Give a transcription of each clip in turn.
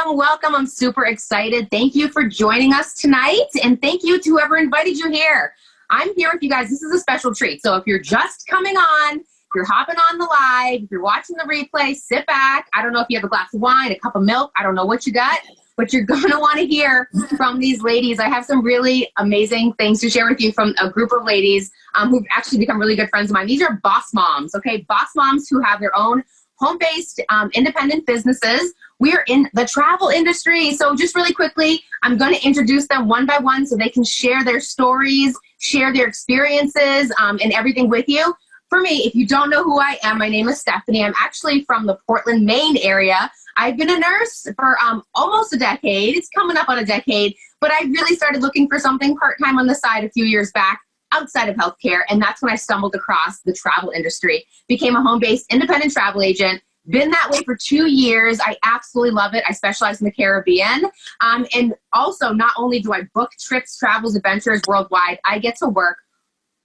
Welcome, welcome. I'm super excited. Thank you for joining us tonight. And thank you to whoever invited you here. I'm here with you guys. This is a special treat. So if you're just coming on, if you're hopping on the live, if you're watching the replay, sit back. I don't know if you have a glass of wine, a cup of milk. I don't know what you got, but you're going to want to hear from these ladies. I have some really amazing things to share with you from a group of ladies who've actually become really good friends of mine. These are boss moms, okay? Boss moms who have their own home-based independent businesses. We're in the travel industry. So just really quickly, I'm going to introduce them one by one so they can share their stories, share their experiences, and everything with you. For me, if you don't know who I am, my name is Stephanie. I'm actually from the Portland, Maine area. I've been a nurse for almost a decade. It's coming up on a decade, but I really started looking for something part-time on the side a few years back outside of healthcare, and that's when I stumbled across the travel industry. Became a home-based independent travel agent. Been that way for 2 years. I absolutely love it. I specialize in the Caribbean. And also, not only do I book trips, travels, adventures worldwide, I get to work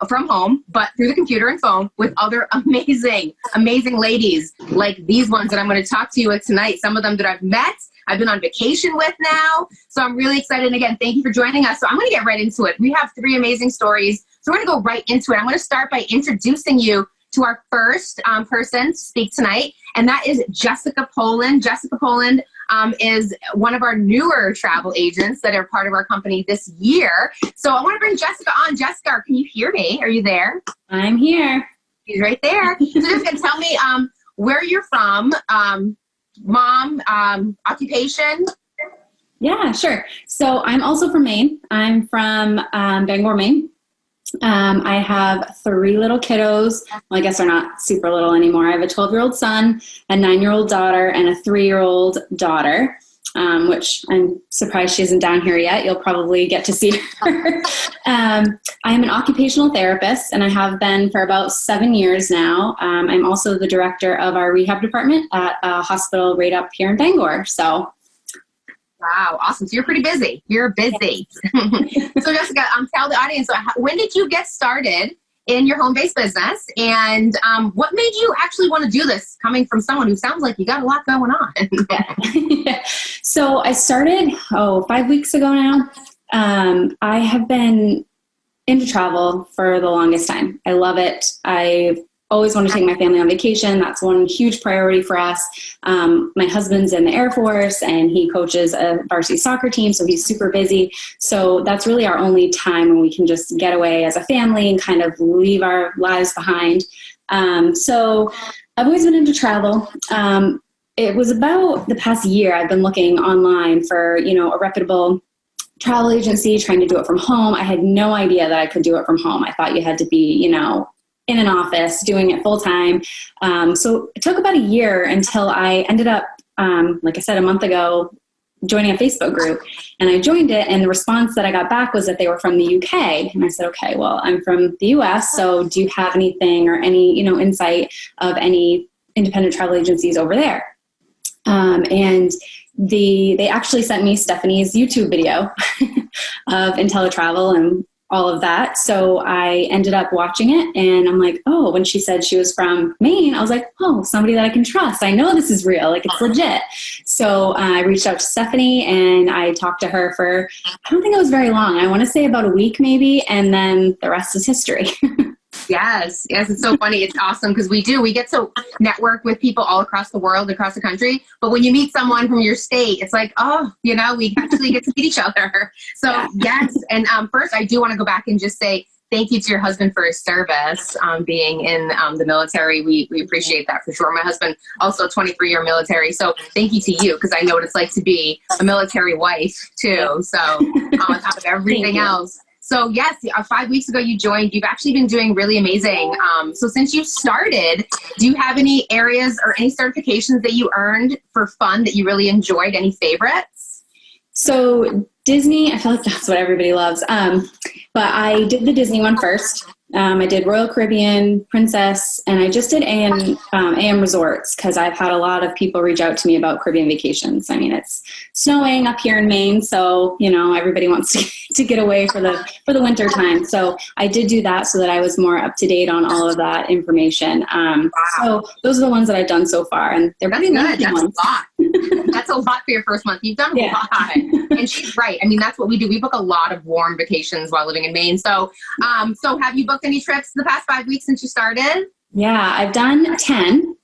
from home, but through the computer and phone with other amazing, amazing ladies like these ones that I'm going to talk to you with tonight. Some of them that I've met, I've been on vacation with now. So I'm really excited. And again, thank you for joining us. So I'm going to get right into it. We have 3 amazing stories. So we're going to go right into it. I'm going to start by introducing you to our first person to speak tonight, and that is Jessica Poland. Jessica Poland is one of our newer travel agents that are part of our company this year. So I want to bring Jessica on. Jessica, can you hear me? Are you there? I'm here. She's right there. So Jessica, tell me where you're from, mom, occupation. Yeah, sure. So I'm also from Maine. I'm from Bangor, Maine. I have 3 little kiddos. Well, I guess they're not super little anymore. I have a 12-year-old son, a 9-year-old daughter, and a 3-year-old daughter, which I'm surprised she isn't down here yet. You'll probably get to see her. I am an occupational therapist, and I have been for about 7 years now. I'm also the director of our rehab department at a hospital right up here in Bangor. So. Wow, awesome. So you're pretty busy. You're busy. So Jessica, tell the audience, when did you get started in your home-based business? And what made you actually want to do this, coming from someone who sounds like you got a lot going on? Yeah. So I started, 5 weeks ago now. I have been into travel for the longest time. I love it. I've always want to take my family on vacation. That's one huge priority for us. My husband's in the Air Force and he coaches a varsity soccer team, so he's super busy. So that's really our only time when we can just get away as a family and kind of leave our lives behind. So I've always been into travel. It was about the past year I've been looking online for, a reputable travel agency, trying to do it from home. I had no idea that I could do it from home. I thought you had to be, in an office doing it full time. So it took about a year until I ended up, like I said, a month ago, joining a Facebook group. And I joined it, and the response that I got back was that they were from the UK. And I said, okay, well, I'm from the US, so do you have anything or any, insight of any independent travel agencies over there? And they actually sent me Stephanie's YouTube video of IntelliTravel and all of that. So I ended up watching it, and I'm like, oh, when she said she was from Maine, I was like, oh, somebody that I can trust. I know this is real, like it's legit. So I reached out to Stephanie and I talked to her for, I don't think it was very long. I want to say about a week maybe. And then the rest is history. Yes. It's so funny. It's awesome because we get to network with people all across the world, across the country. But when you meet someone from your state, it's like, oh, we actually get to meet each other. So yes. And first, I do want to go back and just say thank you to your husband for his service, being in the military. We appreciate that for sure. My husband, also 23-year military. So thank you to you, because I know what it's like to be a military wife too. So on top of everything else. So yes, 5 weeks ago you joined. You've actually been doing really amazing. So since you started, do you have any areas or any certifications that you earned for fun that you really enjoyed? Any favorites? So Disney, I feel like that's what everybody loves. But I did the Disney one first. I did Royal Caribbean, Princess, and I just did AM Resorts because I've had a lot of people reach out to me about Caribbean vacations. I mean, it's snowing up here in Maine, so everybody wants to get away for the winter time. So I did do that so that I was more up to date on all of that information. Wow. So those are the ones that I've done so far, and they're pretty good. That's a lot. That's a lot for your first month. You've done a lot. And she's right. I mean, that's what we do. We book a lot of warm vacations while living in Maine. So, so have you booked any trips the past 5 weeks since you started? Yeah, I've done 10.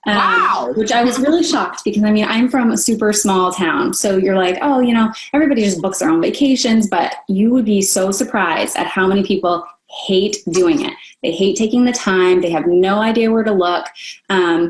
Wow. Which I was really shocked because, I mean, I'm from a super small town. So you're like, oh, you know, everybody just books their own vacations, but you would be so surprised at how many people hate doing it. They hate taking the time. They have no idea where to look.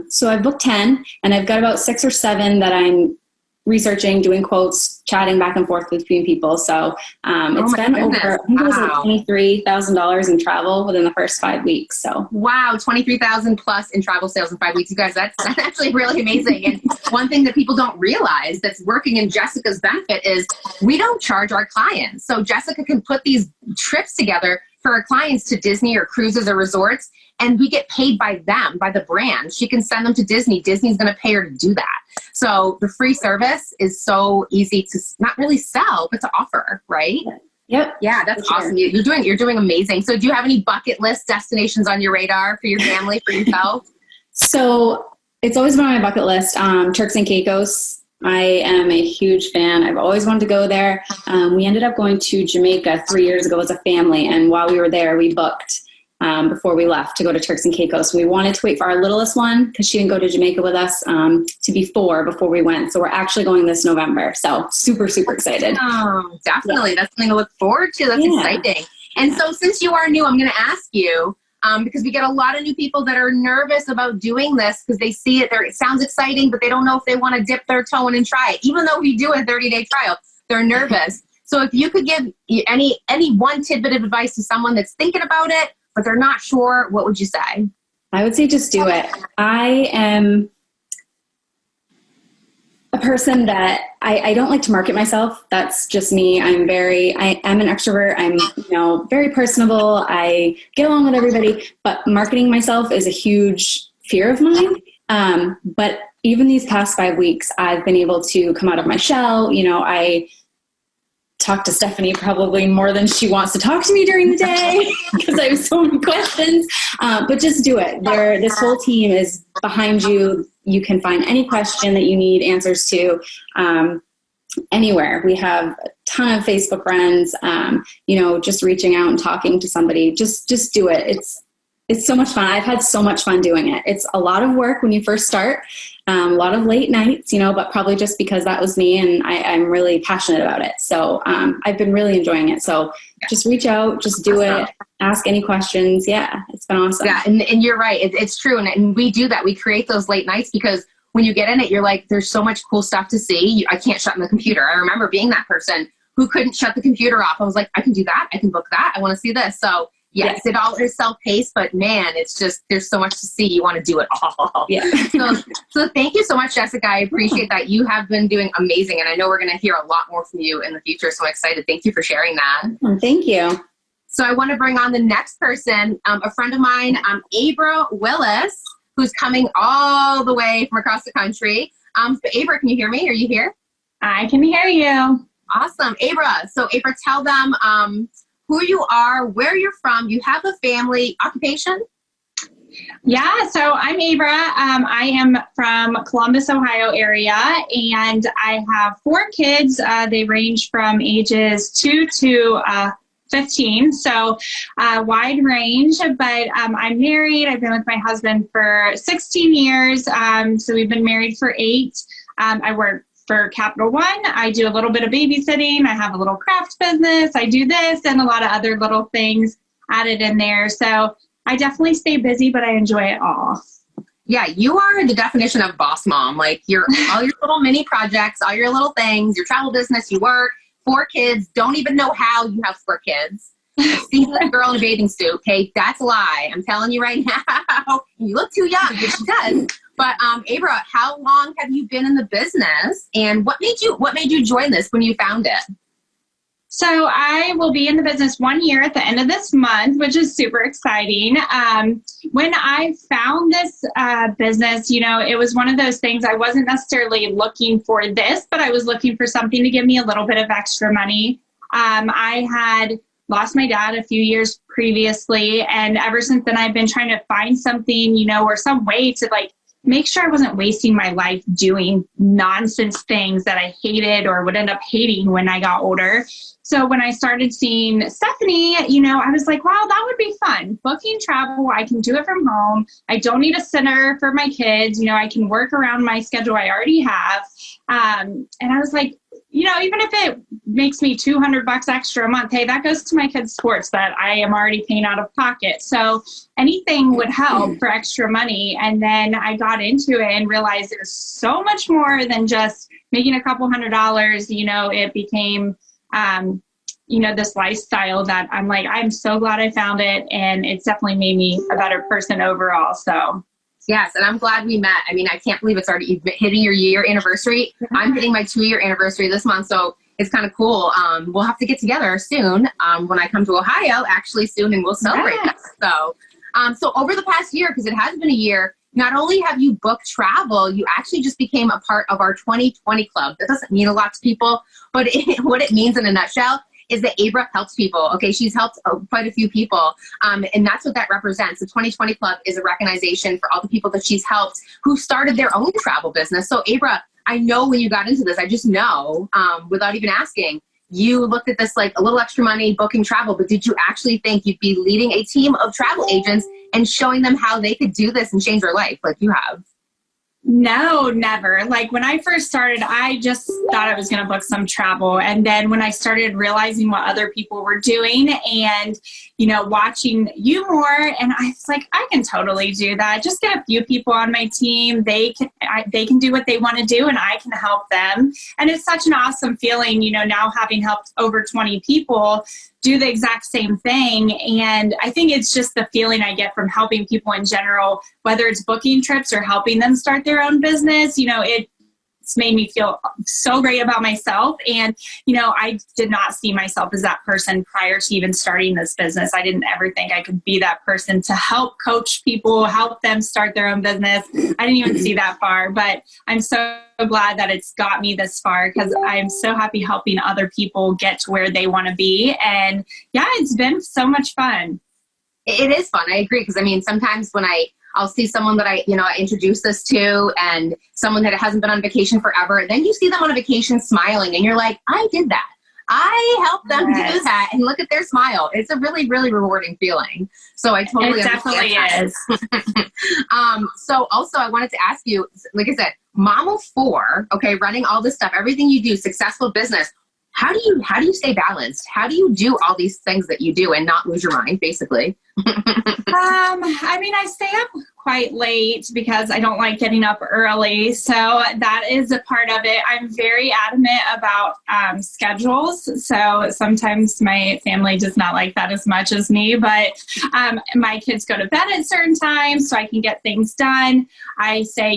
So I've booked 10 and I've got about 6 or 7 that I'm researching, doing quotes, chatting back and forth between people. So it's been over, I think it was like $23,000 in travel within the first 5 weeks. So wow, 23,000 plus in travel sales in 5 weeks. You guys, that's actually really amazing. And one thing that people don't realize that's working in Jessica's benefit is we don't charge our clients. So Jessica can put these trips together for our clients to Disney or cruises or resorts, and we get paid by them, by the brand. She can send them to Disney. Disney's going to pay her to do that. So the free service is so easy to not really sell, but to offer, right? Yep. Yeah, that's awesome. You're doing amazing. So do you have any bucket list destinations on your radar for your family, for yourself? So it's always been on my bucket list. Turks and Caicos. I am a huge fan. I've always wanted to go there. We ended up going to Jamaica 3 years ago as a family. And while we were there, we booked before we left to go to Turks and Caicos. We wanted to wait for our littlest one because she didn't go to Jamaica with us to be 4 before we went. So we're actually going this November. So super, super excited. Oh, definitely. Yeah. That's something to look forward to. That's exciting. And so since you are new, I'm going to ask you, because we get a lot of new people that are nervous about doing this because they see it, it sounds exciting, but they don't know if they want to dip their toe in and try it. Even though we do a 30-day trial, they're nervous. So if you could give any one tidbit of advice to someone that's thinking about it, but they're not sure, what would you say? I would say just do it. I am a person that I don't like to market myself. That's just me. I am an extrovert. I'm, very personable. I get along with everybody, but marketing myself is a huge fear of mine. But even these past 5 weeks, I've been able to come out of my shell. I talk to Stephanie probably more than she wants to talk to me during the day because I have so many questions, but just do it. This whole team is behind you. You can find any question that you need answers to anywhere. We have a ton of Facebook friends, just reaching out and talking to somebody. Just do it. It's so much fun. I've had so much fun doing it. It's a lot of work when you first start, a lot of late nights, but probably just because that was me and I'm really passionate about it. So I've been really enjoying it. So just reach out, just do it, ask any questions. Yeah, it's been awesome. Yeah, and you're right. It's true. And we do that. We create those late nights because when you get in it, you're like, there's so much cool stuff to see. I can't shut the computer. I remember being that person who couldn't shut the computer off. I was like, I can do that. I can book that. I want to see this. So yes, it all is self-paced, but man, it's just, there's so much to see. You want to do it all. Yeah. So thank you so much, Jessica. I appreciate that. You have been doing amazing. And I know we're going to hear a lot more from you in the future. So I'm excited. Thank you for sharing that. Thank you. So I want to bring on the next person, a friend of mine, Abra Willis, who's coming all the way from across the country. So Abra, can you hear me? Are you here? I can hear you. Awesome. Abra. So Abra, tell them who you are, where you're from. You have a family, occupation? Yeah, so I'm Abra. I am from Columbus, Ohio area, and I have 4 kids. They range from ages 2 to 15, so wide range, but I'm married. I've been with my husband for 16 years, so we've been married for 8. I work for Capital One. I do a little bit of babysitting. I have a little craft business. I do this and a lot of other little things added in there. So I definitely stay busy, but I enjoy it all. Yeah, you are the definition of boss mom. Like all your little mini projects, all your little things, your travel business, you work, 4 kids, don't even know how you have 4 kids. See the girl in a bathing suit, okay? That's a lie. I'm telling you right now. You look too young, but she does. But Abra, how long have you been in the business, and what made you join this when you found it? So I will be in the business 1 year at the end of this month, which is super exciting. When I found this business, it was one of those things. I wasn't necessarily looking for this, but I was looking for something to give me a little bit of extra money. I had lost my dad a few years previously, and ever since then I've been trying to find something, or some way to make sure I wasn't wasting my life doing nonsense things that I hated or would end up hating when I got older. So when I started seeing Stephanie, I was like, wow, that would be fun. Booking travel, I can do it from home. I don't need a sitter for my kids. I can work around my schedule I already have. And I was like, even if it makes me $200 extra a month, hey, that goes to my kids' sports that I am already paying out of pocket. So anything would help for extra money. And then I got into it and realized it was so much more than just making a couple $100. It became, this lifestyle that I'm like, I'm so glad I found it. And it's definitely made me a better person overall. So. Yes, and I'm glad we met. I mean, I can't believe it's already hitting your year anniversary. I'm hitting my 2-year anniversary this month, so it's kind of cool. We'll have to get together soon when I come to Ohio, actually soon, and we'll celebrate that. So over the past year, because it has been a year, not only have you booked travel, you actually just became a part of our 2020 club. That doesn't mean a lot to people, but what it means in a nutshell is that Abra helps people. Okay, she's helped quite a few people, and that's what that represents. The 2020 Club is a recognition for all the people that she's helped who started their own travel business. So Abra, I know when you got into this, I just know, without even asking, you looked at this like a little extra money booking travel, but did you actually think you'd be leading a team of travel agents and showing them how they could do this and change their life like you have? No, never. Like when I first started, I just thought I was going to book some travel. And then when I started realizing what other people were doing and, watching you more, and I was like, I can totally do that. Just get a few people on my team. They can do what they want to do and I can help them. And it's such an awesome feeling, now having helped over 20 people do the exact same thing. And I think it's just the feeling I get from helping people in general, whether it's booking trips or helping them start their own business. It's made me feel so great about myself. And, I did not see myself as that person prior to even starting this business. I didn't ever think I could be that person to help coach people, help them start their own business. I didn't even see that far, but I'm so glad that it's got me this far because I'm so happy helping other people get to where they want to be. And yeah, it's been so much fun. It is fun. I agree. Because sometimes when I'll see someone that I introduce this to and someone that hasn't been on vacation forever. Then you see them on a vacation smiling and you're like, I did that. I helped them do that and look at their smile. It's a really, really rewarding feeling. So I totally definitely is. So also I wanted to ask you, like I said, mom of 4, okay, running all this stuff, everything you do, successful business. How do you stay balanced? How do you do all these things that you do and not lose your mind, basically? I stay up quite late because I don't like getting up early. So that is a part of it. I'm very adamant about schedules. So sometimes my family does not like that as much as me, but my kids go to bed at certain times so I can get things done. I say,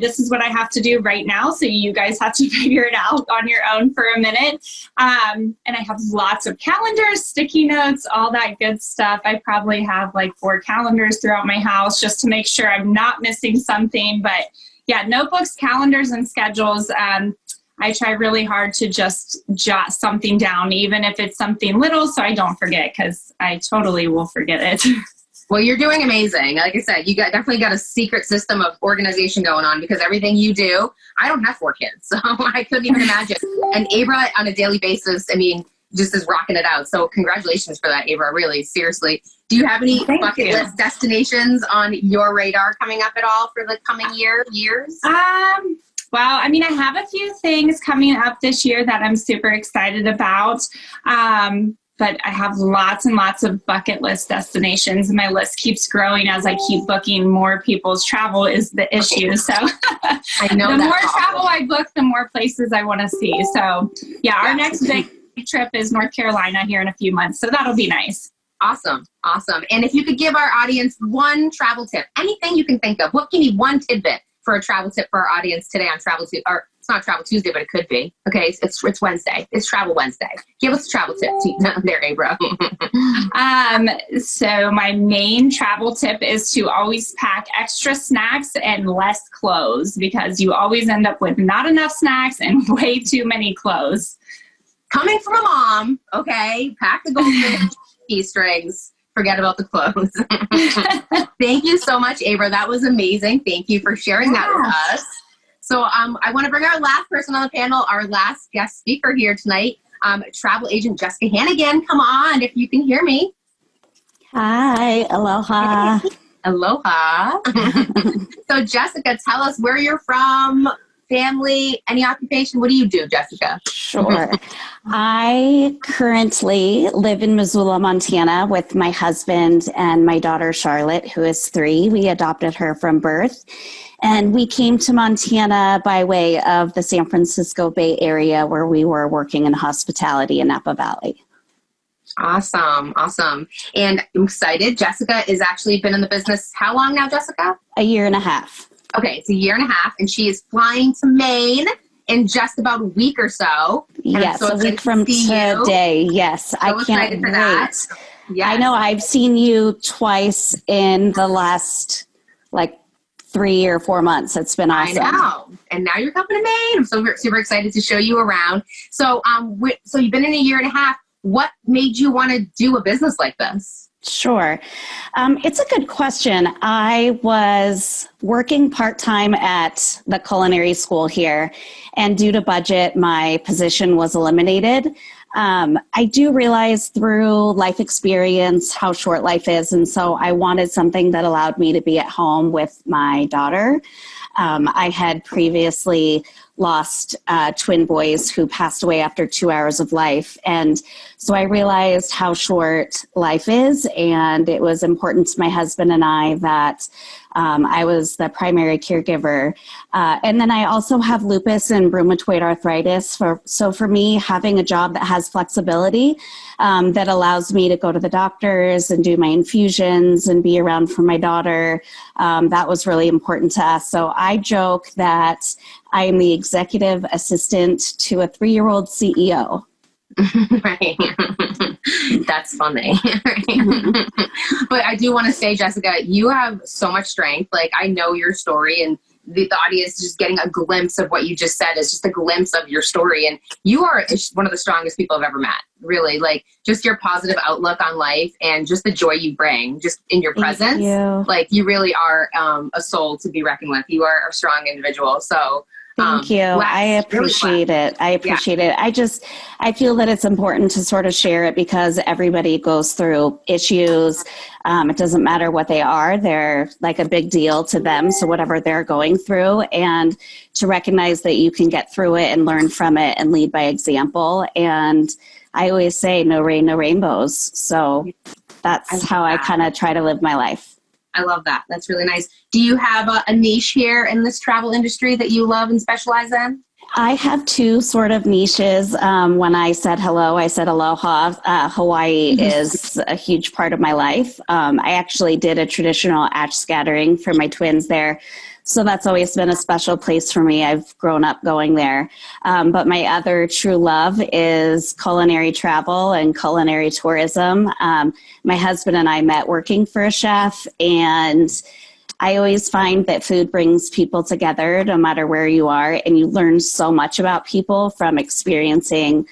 this is what I have to do right now. So you guys have to figure it out on your own for a minute. And I have lots of calendars, sticky notes, all that good stuff. I probably have like 4 calendars throughout my house just to make sure I'm not missing something. But yeah, notebooks, calendars, and schedules. I try really hard to just jot something down, even if it's something little, so I don't forget, because I totally will forget it. Well, you're doing amazing. Like I said, you definitely got a secret system of organization going on because everything you do, I don't have 4 kids, so I couldn't even imagine. And Abra on a daily basis, just is rocking it out. So congratulations for that, Abra, really, seriously. Do you have any bucket list destinations on your radar coming up at all for the coming years? Well, I have a few things coming up this year that I'm super excited about. But I have lots and lots of bucket list destinations. My list keeps growing as I keep booking more people's travel is the issue. So I know the more travel I book, the more places I want to see. So yeah, our next big trip is North Carolina here in a few months. So that'll be nice. Awesome. And if you could give our audience one travel tip, anything you can think of, give me one tidbit for a travel tip for our audience today on Travel Tuesday, or it's not Travel Tuesday, but it could be. Okay, it's Wednesday. It's Travel Wednesday. Give us a travel tip there, Abra. So my main travel tip is to always pack extra snacks and less clothes because you always end up with not enough snacks and way too many clothes. Coming from a mom, okay, pack the goldfish key strings. Forget about the clothes. Thank you so much, Abra. That was amazing. Thank you for sharing that with us. So I want to bring our last person on the panel, our last guest speaker here tonight, travel agent Jessica Hannigan. Come on, if you can hear me. Hi, aloha. Aloha. So Jessica, tell us where you're from, family, any occupation. What do you do, Jessica? Sure. I currently live in Missoula, Montana with my husband and my daughter, Charlotte, who is 3. We adopted her from birth. And we came to Montana by way of the San Francisco Bay Area where we were working in hospitality in Napa Valley. Awesome. And I'm excited. Jessica has actually been in the business how long now, Jessica? A year and a half. Okay, it's a year and a half, and she is flying to Maine in just about a week or so. Yes, so a week from today. Yes, so I can't wait. That. Yes. I know I've seen you twice in the last 3 or 4 months. It's been awesome. I know. And now you're coming to Maine. I'm so super excited to show you around. So, so you've been in a year and a half. What made you want to do a business like this? Sure. It's a good question. I was working part-time at the culinary school here, and due to budget, my position was eliminated. I do realize through life experience how short life is, and so I wanted something that allowed me to be at home with my daughter. I had previously lost twin boys who passed away after 2 hours of life. And so I realized how short life is. And it was important to my husband and I that I was the primary caregiver. And then I also have lupus and rheumatoid arthritis. So for me, having a job that has flexibility that allows me to go to the doctors and do my infusions and be around for my daughter, that was really important to us. So I joke that I am the executive assistant to a 3-year-old CEO. Right. That's funny. But I do want to say, Jessica, you have so much strength. I know your story, and the audience just getting a glimpse of what you just said is just a glimpse of your story. And you are one of the strongest people I've ever met. Really, just your positive outlook on life and just the joy you bring just in your presence. You really are a soul to be reckoned with. You are a strong individual. So thank you. I appreciate it. I feel that it's important to sort of share it because everybody goes through issues. It doesn't matter what they are. They're a big deal to them. So whatever they're going through, and to recognize that you can get through it and learn from it and lead by example. And I always say no rain, no rainbows. So that's how I kind of try to live my life. I love that. That's really nice. Do you have a niche here in this travel industry that you love and specialize in? I have 2 sort of niches. When I said hello, I said aloha. Hawaii is a huge part of my life. I actually did a traditional ash scattering for my twins there. So that's always been a special place for me. I've grown up going there. But my other true love is culinary travel and culinary tourism. My husband and I met working for a chef, and I always find that food brings people together no matter where you are, and you learn so much about people from experiencing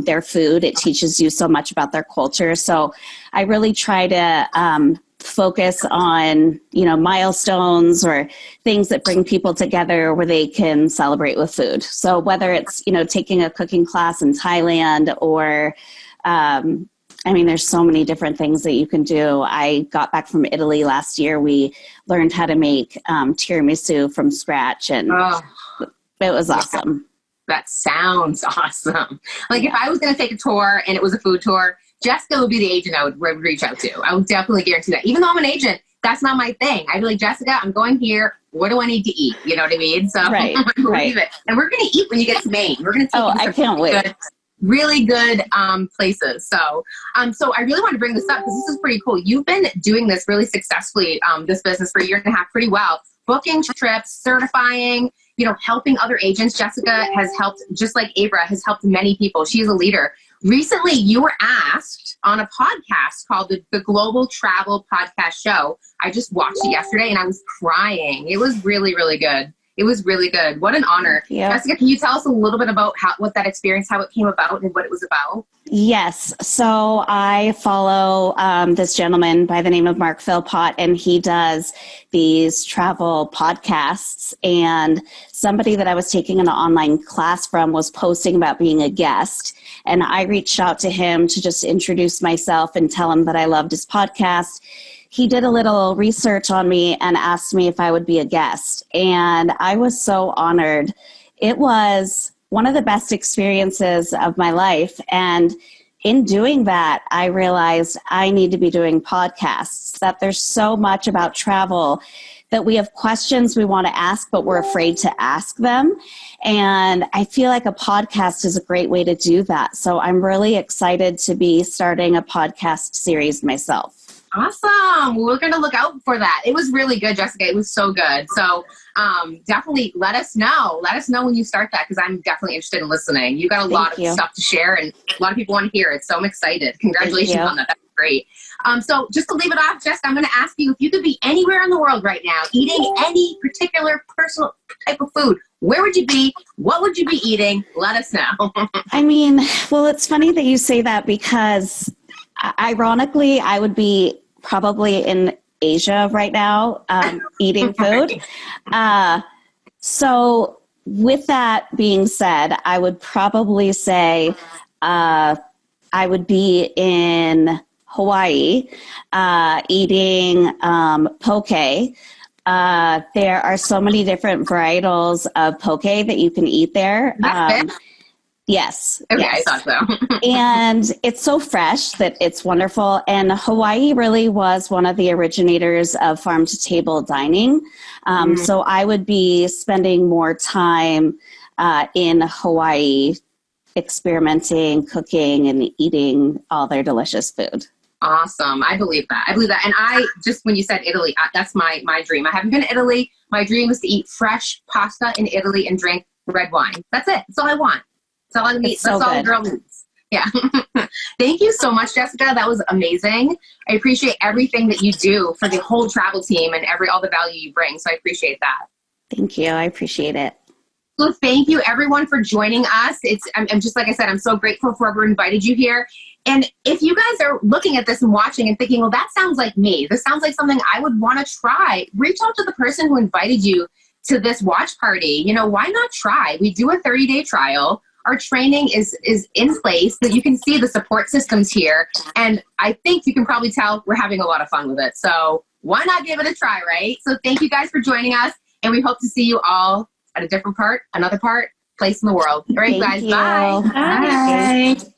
their food. It teaches you so much about their culture. So I really try to focus on, milestones or things that bring people together where they can celebrate with food. So whether it's, taking a cooking class in Thailand or, there's so many different things that you can do. I got back from Italy last year. We learned how to make tiramisu from scratch, and it was awesome. That sounds awesome. If I was going to take a tour and it was a food tour, Jessica would be the agent I would reach out to. I would definitely guarantee that. Even though I'm an agent, that's not my thing. I'd be like, Jessica, I'm going here. What do I need to eat? You know what I mean? So right. And we're going to eat when you get to Maine. We're going to take I can't wait. Really good places. So I really want to bring this up because this is pretty cool. You've been doing this really successfully, this business for a year and a half pretty well. Booking trips, certifying, helping other agents. Jessica has helped, just like Abra, has helped many people. She's a leader. Recently, you were asked on a podcast called the Global Travel Podcast Show. I just watched it yesterday and I was crying. It was really, really good. It was really good. What an honor. Yeah. Jessica, can you tell us a little bit about what that experience, how it came about and what it was about? Yes. So I follow this gentleman by the name of Mark Philpott, and he does these travel podcasts. And somebody that I was taking an online class from was posting about being a guest. And I reached out to him to just introduce myself and tell him that I loved his podcast. He did a little research on me and asked me if I would be a guest. And I was so honored. It was one of the best experiences of my life. And in doing that, I realized I need to be doing podcasts, that there's so much about travel that we have questions we want to ask, but we're afraid to ask them. And I feel like a podcast is a great way to do that. So I'm really excited to be starting a podcast series myself. Awesome. We're going to look out for that. It was really good, Jessica. It was so good. So definitely let us know. Let us know when you start that, because I'm definitely interested in listening. You got a lot of stuff to share, and a lot of people want to hear it. So I'm excited. Congratulations on that. That's great. So just to leave it off, Jessica, I'm going to ask you, if you could be anywhere in the world right now, eating any particular personal type of food, where would you be? What would you be eating? Let us know. I mean, well, it's funny that you say that, because ironically, I would be probably in Asia right now, eating food. So with that being said, I would probably say I would be in Hawaii, eating poke. There are so many different varietals of poke that you can eat there. Yes. Okay, yes. I thought so. And it's so fresh that it's wonderful. And Hawaii really was one of the originators of farm-to-table dining. So I would be spending more time in Hawaii experimenting, cooking, and eating all their delicious food. Awesome. I believe that. And I just, when you said Italy, that's my dream. I haven't been to Italy. My dream is to eat fresh pasta in Italy and drink red wine. That's it. That's all I want. That's all I need. That's all a girl needs. Yeah. Thank you so much, Jessica. That was amazing. I appreciate everything that you do for the whole travel team and all the value you bring. So I appreciate that. Thank you. I appreciate it. So thank you everyone for joining us. I'm just, like I said, I'm so grateful for whoever invited you here. And if you guys are looking at this and watching and thinking, well, that sounds like me, this sounds like something I would want to try, reach out to the person who invited you to this watch party. Why not try? We do a 30-day trial. Our training is in place, so you can see the support systems here. And I think you can probably tell we're having a lot of fun with it. So why not give it a try, right? So thank you guys for joining us. And we hope to see you all at another place in the world. All right, guys. Bye. Bye.